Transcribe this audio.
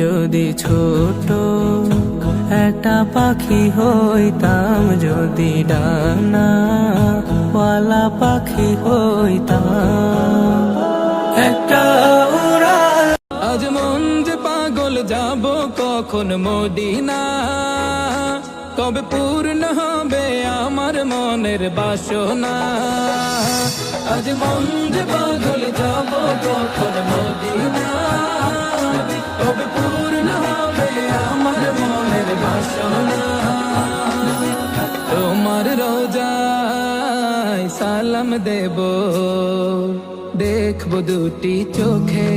যদি ছোট একটা পাখি হইতাম, যদি ডানাওয়ালা পাখি হইতাম, একটা উড়াল। আজ মন যে পাগল, যাব কখন মদিনা, কবে পূর্ণ হবে আমার মনের বাসনা। আজ মন যে পাগল, যাব কখন মদিনা, কবে পূর্ণ হবে আমার মনের বাসনা। তোমার রোজায় সালাম দেব, দেখব দুটি চোখে।